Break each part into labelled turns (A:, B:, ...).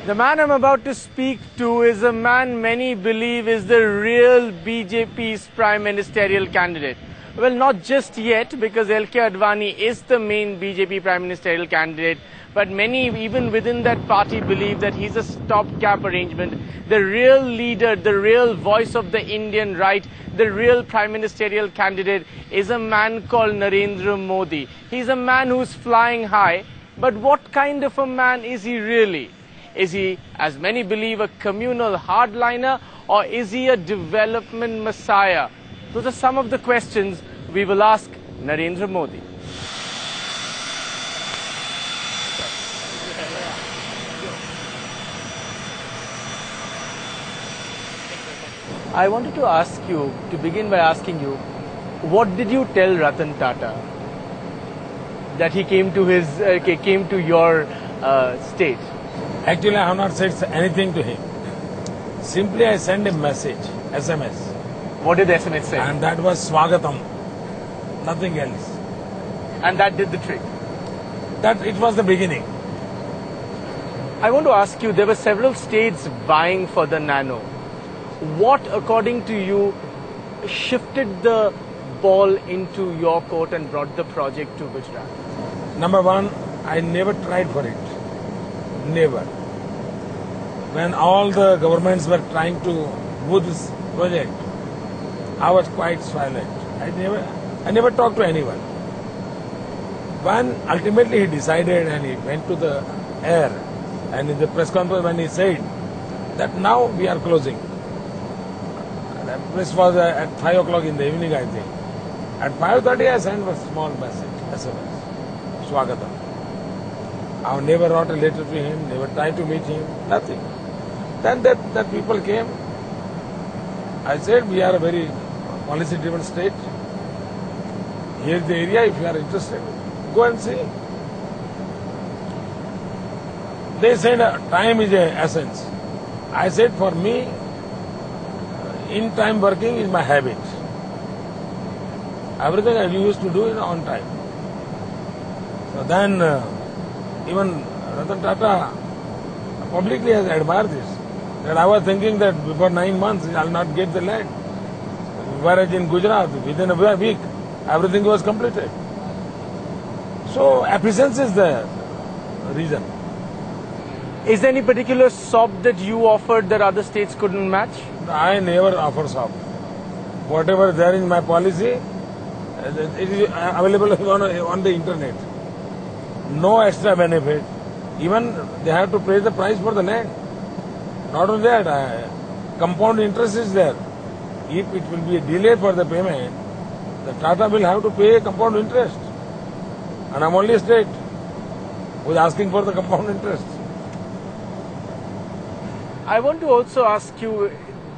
A: The man I'm about to speak to is a man many believe is the real BJP's prime ministerial candidate. Well, not just yet, because L.K. Advani is the main BJP prime ministerial candidate, but many even within that party believe that he's a stopgap arrangement. The real leader, the real voice of the Indian right, the real prime ministerial candidate is a man called Narendra Modi. He's a man who's flying high, but what kind of a man is he really? Is he, as many believe, a communal hardliner, or is he a development messiah? Those are some of the questions we will ask Narendra Modi. I wanted to ask you, to begin by asking you, what did you tell Ratan Tata that he came to your state?
B: Actually, I have not said anything to him. Simply, I sent a message, SMS.
A: What did the SMS say?
B: And that was Swagatam. Nothing else.
A: And that did the trick?
B: That it was the beginning.
A: I want to ask you, there were several states vying for the nano. What, according to you, shifted the ball into your court and brought the project to Gujarat?
B: Number one, I never tried for it. Never. When all the governments were trying to do this project, I was quite silent. I never talked to anyone. When ultimately he decided and he went to the air, and in the press conference when he said that now we are closing. This was at 5 o'clock in the evening, I think. At 5:30 I sent a small message, SMS, Swagatam. I never wrote a letter to him, never tried to meet him, nothing. Then that people came. I said, we are a very policy-driven state. Here is the area, if you are interested, go and see. They said, time is an essence. I said, for me, in time working is my habit. Everything I used to do is on time. So then, even Ratan Tata publicly has admired this. That I was thinking that before 9 months I will not get the land. Whereas in Gujarat, within a week, everything was completed. So efficiency is the reason.
A: Is there any particular SOP that you offered that other states couldn't match?
B: I never offer SOP. Whatever is there in my policy, it is available on the internet. No extra benefit. Even they have to pay the price for the land. Not only that, compound interest is there. If it will be a delay for the payment, the Tata will have to pay compound interest. And I'm only a state who is asking for the compound interest.
A: I want to also ask you,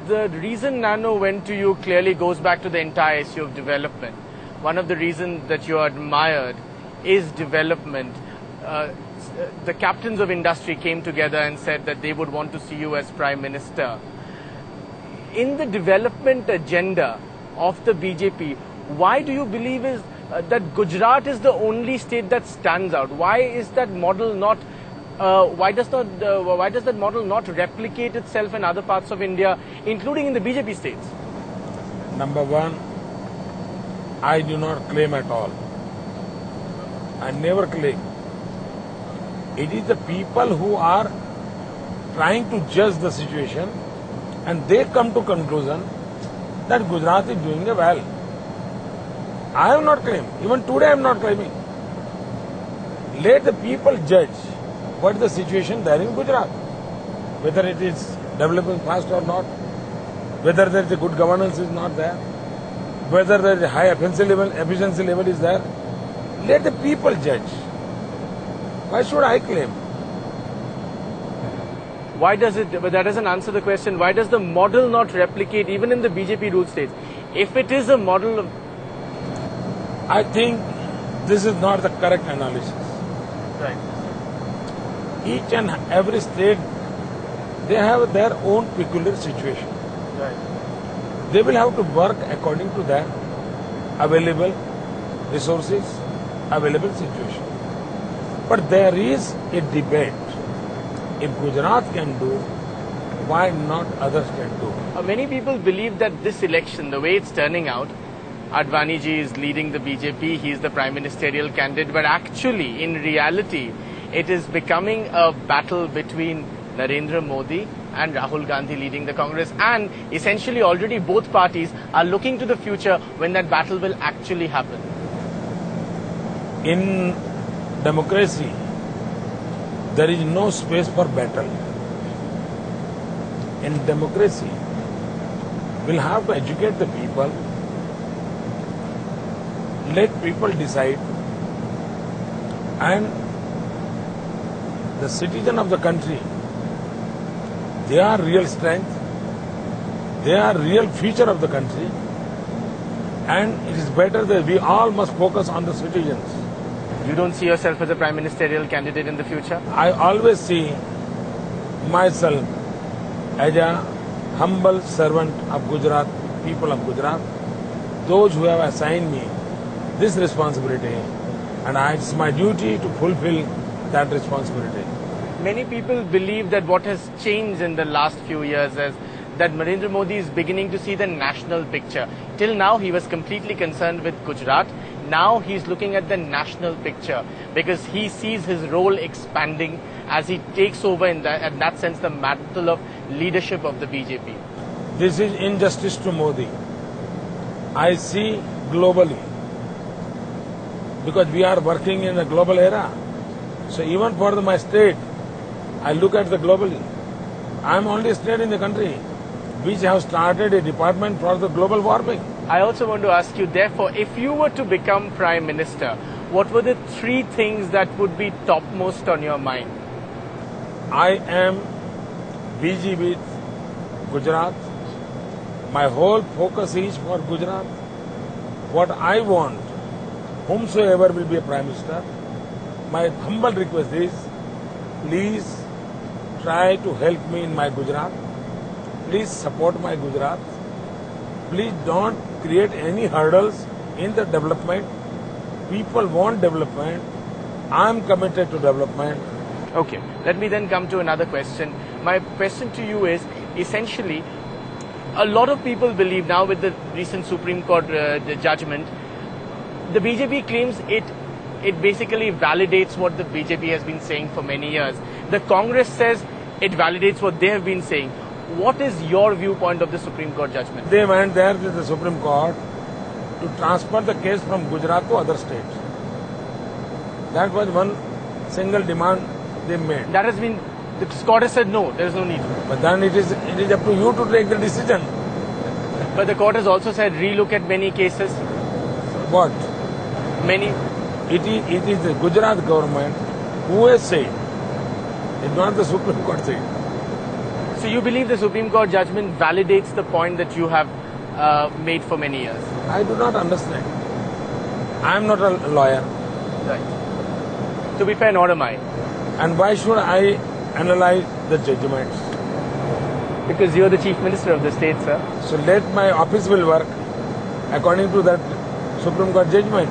A: the reason Nano went to you clearly goes back to the entire issue of development. One of the reasons that you are admired is development. The captains of industry came together and said that they would want to see you as Prime Minister. In the development agenda of the BJP, why do you believe that Gujarat is the only state that stands out? Why is that model not? Why does that model not replicate itself in other parts of India, including in the BJP states?
B: Number one, I do not claim at all. I never claim. It is the people who are trying to judge the situation, and they come to conclusion that Gujarat is doing well. I have not claimed. Even today I am not claiming. Let the people judge what is the situation there in Gujarat. Whether it is developing fast or not, whether there is a good governance is not there, whether there is a high efficiency level is there. Let the people judge. Why should I claim?
A: Why does it, but that doesn't answer the question, why does the model not replicate even in the BJP ruled states? If it is a model of...
B: I think this is not the correct analysis.
A: Right.
B: Each and every state, they have their own peculiar situation.
A: Right.
B: They will have to work according to their available resources, available situation. But there is a debate If Gujarat can do, why not others can do?
A: Many people believe that this election, the way it's turning out, Advani ji is leading the BJP, he is the prime ministerial candidate, but actually, in reality, it is becoming a battle between Narendra Modi and Rahul Gandhi leading the Congress, and essentially already both parties are looking to the future when that battle will actually happen.
B: In democracy, there is no space for battle. In democracy, we'll have to educate the people, let people decide, and the citizen of the country, they are real strength, they are real future of the country, and it is better that we all must focus on the citizens.
A: You don't see yourself as a prime ministerial candidate in the future?
B: I always see myself as a humble servant of Gujarat, people of Gujarat, those who have assigned me this responsibility, and it's my duty to fulfill that responsibility.
A: Many people believe that what has changed in the last few years is that Narendra Modi is beginning to see the national picture. Till now, he was completely concerned with Gujarat. Now he's looking at the national picture because he sees his role expanding as he takes over in that sense the mantle of leadership of the BJP.
B: This is injustice to Modi. I see globally because we are working in a global era. So even for my state, I look at the globally. I am only a state in the country which have started a department for the global warming.
A: I also want to ask you, therefore, if you were to become Prime Minister, what were the three things that would be topmost on your mind?
B: I am busy with Gujarat. My whole focus is for Gujarat. What I want, whomsoever will be a Prime Minister, my humble request is, please try to help me in my Gujarat. Please support my Gujarat. Please don't create any hurdles in the development. People want development. I am committed to development.
A: Okay, let me then come to another question. My question to you is, essentially, a lot of people believe now with the recent Supreme Court judgment, the BJP claims it basically validates what the BJP has been saying for many years. The Congress says it validates what they have been saying. What is your viewpoint of the Supreme Court judgment?
B: They went there with the Supreme Court to transfer the case from Gujarat to other states. That was one single demand they made.
A: That has been, the court has said no, there is no need.
B: But then it is up to you to take the decision.
A: But the court has also said relook at many cases.
B: What?
A: Many.
B: It is the Gujarat government who has said. It's not the Supreme Court saying.
A: So you believe the Supreme Court judgment validates the point that you have made for many years?
B: I do not understand. I am not a lawyer.
A: Right. To be fair, nor am I.
B: And why should I analyze the judgments?
A: Because you're the Chief Minister of the state, sir.
B: So let my office will work according to that Supreme Court judgment.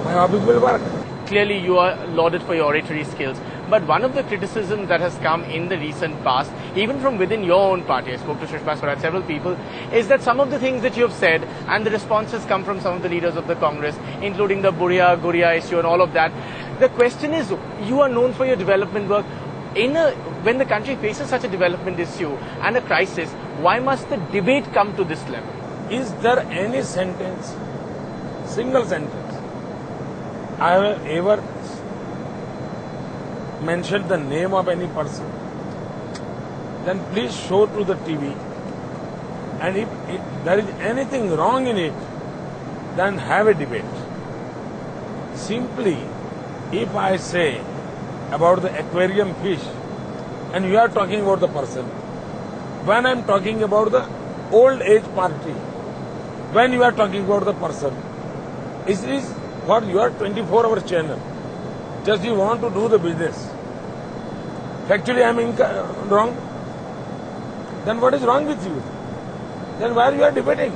B: My office will work.
A: Clearly, you are lauded for your oratory skills. But one of the criticisms that has come in the recent past, even from within your own party, I spoke to Sushma Swaraj, several people, is that some of the things that you have said and the responses come from some of the leaders of the Congress, including the Buriya, Guriya issue and all of that. The question is, you are known for your development work. When the country faces such a development issue and a crisis, why must the debate come to this level?
B: Is there any sentence, single sentence, I have ever mentioned the name of any person? Then please show to the TV. And if there is anything wrong in it, then have a debate. Simply, if I say about the aquarium fish and you are talking about the person, when I am talking about the old age party, when you are talking about the person, is this what your 24-hour channel? Just you want to do the business. Factually I am wrong. Then what is wrong with you? Then why you are debating?